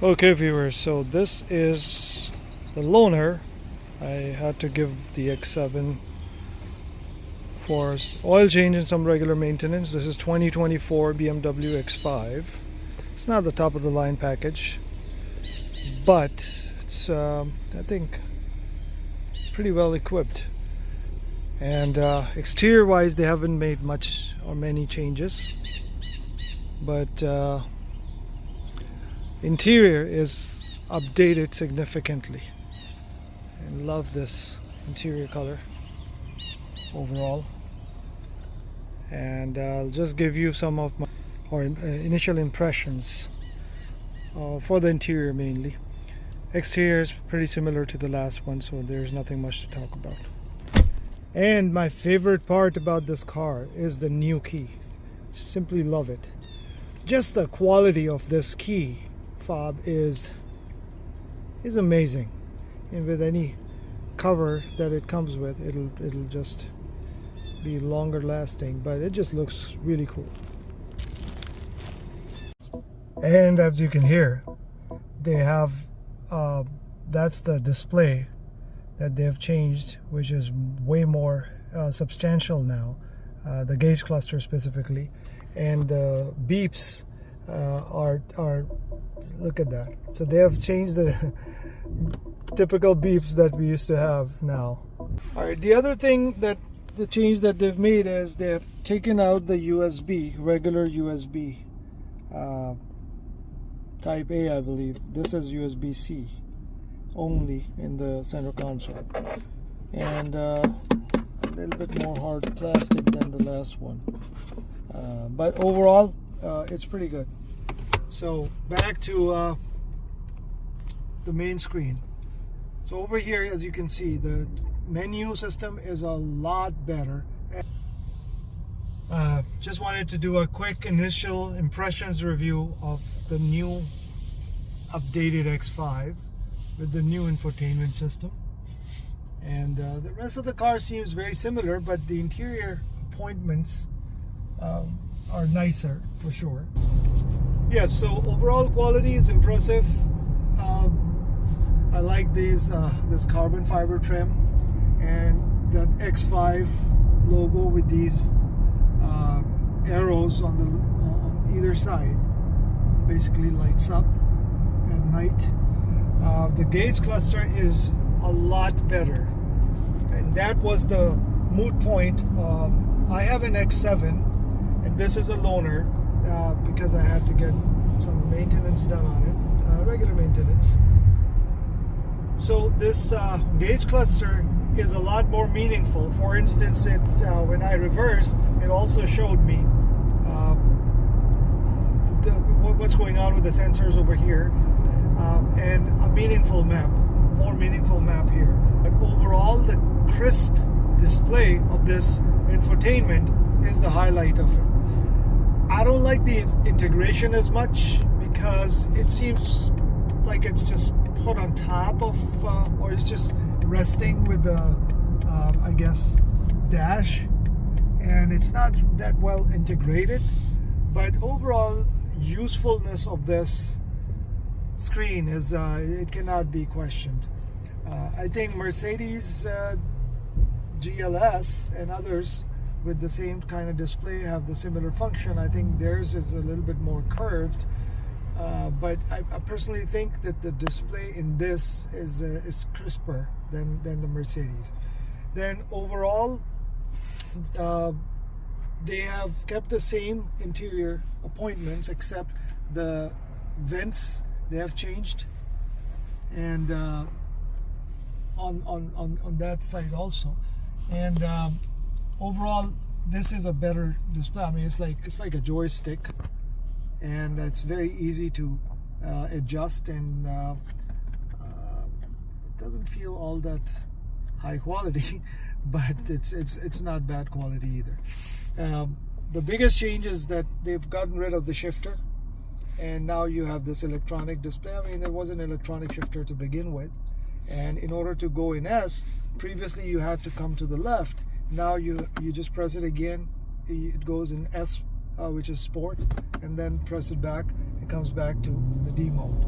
Okay viewers, so this is the loaner. I had to give the X7 for oil change and some regular maintenance. This is 2024 BMW X5. It's not the top of the line package, but it's I think pretty well equipped. And exterior wise they haven't made much or many changes, but interior is updated significantly, and love this interior color overall. And I'll just give you some of my initial impressions for the interior mainly. Exterior is pretty similar to the last one, so there's nothing much to talk about. And my favorite part about this car is the new key. Simply love it. Just the quality of this key fob is amazing, and with any cover that it comes with, it'll just be longer lasting, but it just looks really cool. And as you can hear, they have that's the display that they've changed, which is way more substantial now, the gauge cluster specifically, and the beeps are look at that. So they have changed the typical beeps that we used to have now. All right, the other thing that the change that they've made is they have taken out the USB, regular USB type A, I believe. This is USB-C only in the center console, and a little bit more hard plastic than the last one, but overall it's pretty good. So back to the main screen. So over here, as you can see, the menu system is a lot better. Just wanted to do a quick initial impressions review of the new updated X5 with the new infotainment system. And the rest of the car seems very similar, but the interior appointments are nicer for sure. Yes, so overall quality is impressive. I like this carbon fiber trim, and that X5 logo with these arrows on either side basically lights up at night. The gauge cluster is a lot better, and that was the moot point. I have an X7, and this is a loaner because I had to get some maintenance done on it, regular maintenance. So this gauge cluster is a lot more meaningful. For instance, when I reversed, it also showed me what's going on with the sensors over here, and a meaningful map, more meaningful map here. But overall, the crisp display of this infotainment is the highlight of it. I don't like the integration as much because it seems like it's just put on top of, or it's just resting with the, I guess, dash, and it's not that well integrated. But overall usefulness of this screen is it cannot be questioned. I think Mercedes GLS and others with the same kind of display have the similar function. I think theirs is a little bit more curved, but I personally think that the display in this is crisper than the Mercedes. Then overall, they have kept the same interior appointments, except the vents they have changed, and on that side also. And overall, this is a better display. I mean, it's like a joystick, and it's very easy to adjust, and it doesn't feel all that high quality, but it's not bad quality either. The biggest change is that they've gotten rid of the shifter, and now you have this electronic display. I mean, there was an electronic shifter to begin with, and in order to go in S, previously you had to come to the left. Now you just press it again, it goes in S, which is sport, and then press it back, it comes back to the D mode.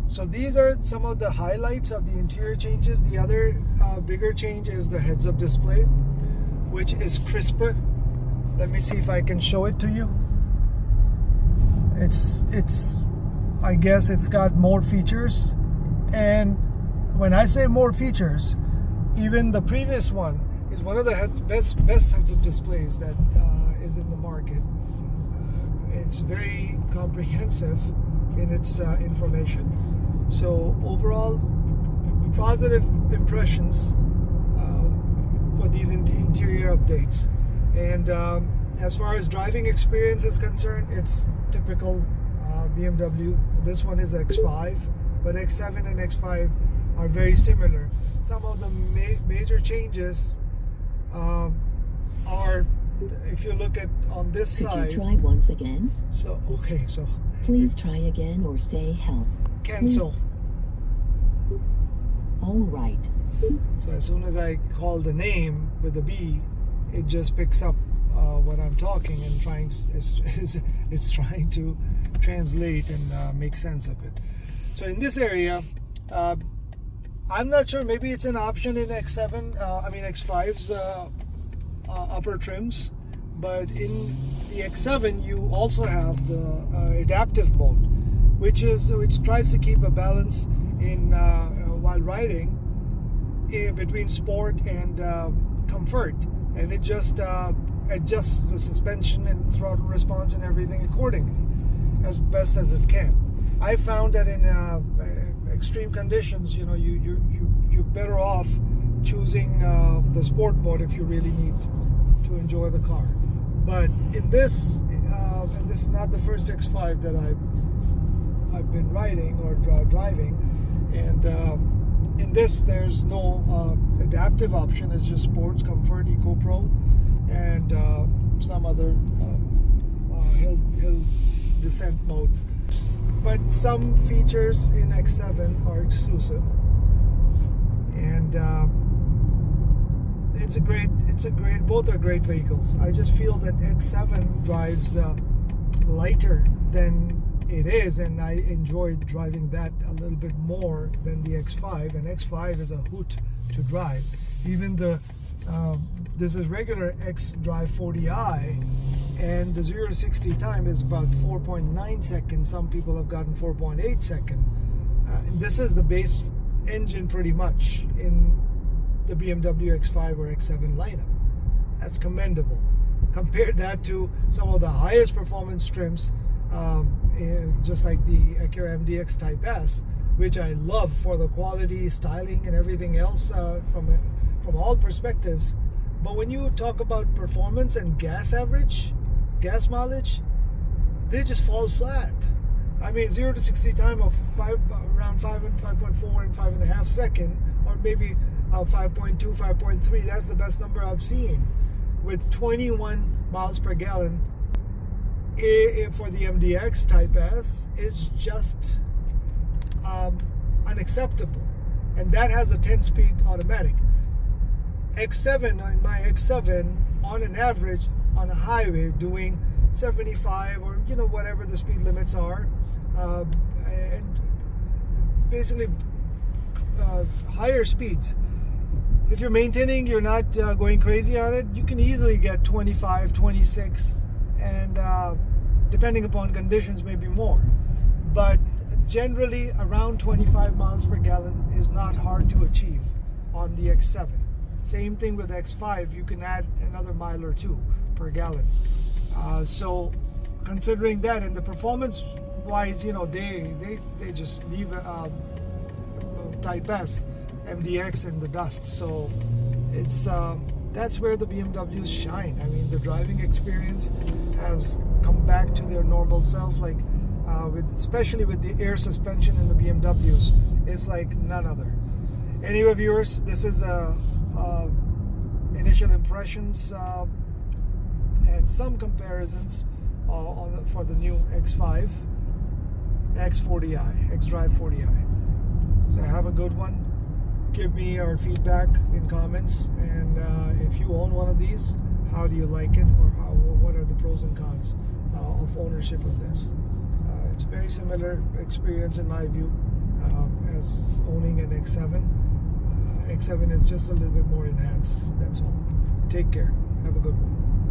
So these are some of the highlights of the interior changes. The other bigger change is the heads-up display, which is crisper. Let me see if I can show it to you. I guess it's got more features, and when I say more features, even the previous one is one of the best heads-up displays that is in the market. It's very comprehensive in its information. So overall, positive impressions for these interior updates. And as far as driving experience is concerned, it's typical BMW. This one is X5, but X7 and X5 are very similar. Some of the major changes are, if you look at on this side. Could you try once again? So okay, so please try again or say help. Cancel. All right. So as soon as I call the name with the B, it just picks up what I'm talking and it's trying to translate and make sense of it. So in this area, I'm not sure. Maybe it's an option in X5's upper trims, but in the X7 you also have the adaptive mode, which tries to keep a balance in while riding between sport and comfort, and it just adjusts the suspension and throttle response and everything accordingly as best as it can. I found that in extreme conditions, you're better off choosing the sport mode if you really need to enjoy the car. But in this, and this is not the first X5 that I've been riding or driving, and in this there's no adaptive option. It's just sports, comfort, eco pro, and some other hill descent mode. But some features in X7 are exclusive, and both are great vehicles. I just feel that X7 drives lighter than it is, and I enjoy driving that a little bit more than the X5. And X5 is a hoot to drive. Even this is regular xDrive 40i, and the 0 to 60 time is about 4.9 seconds. Some people have gotten 4.8 seconds. And this is the base engine pretty much in the BMW X5 or X7 lineup. That's commendable. Compare that to some of the highest performance trims, just like the Acura MDX Type S, which I love for the quality, styling, and everything else from all perspectives. But when you talk about performance and gas mileage, they just fall flat. I mean, 0 to 60 time of around 5.4 and 5.5 seconds, or maybe 5.2, 5.3. That's the best number I've seen, with 21 miles per gallon. For the MDX Type S is just unacceptable, and that has a 10-speed automatic. X7, in my X7, on an average on a highway doing 75 or whatever the speed limits are, and basically higher speeds. If you're maintaining, you're not going crazy on it, you can easily get 25, 26, and depending upon conditions, maybe more. But generally around 25 miles per gallon is not hard to achieve on the X7. Same thing with X5, you can add another mile or two per gallon. So considering that, and the performance wise, they just leave Type S, MDX in the dust. So it's that's where the BMWs shine. I mean, the driving experience has come back to their normal self, like especially with the air suspension in the BMWs. It's like none other. Anyway, viewers, this is initial impressions and some comparisons for the new X5, X40i, xDrive 40i. So have a good one. Give me your feedback in comments, and if you own one of these, how do you like it, or what are the pros and cons of ownership of this? It's a very similar experience in my view as owning an X7. X7 is just a little bit more enhanced. That's all. Take care. Have a good one.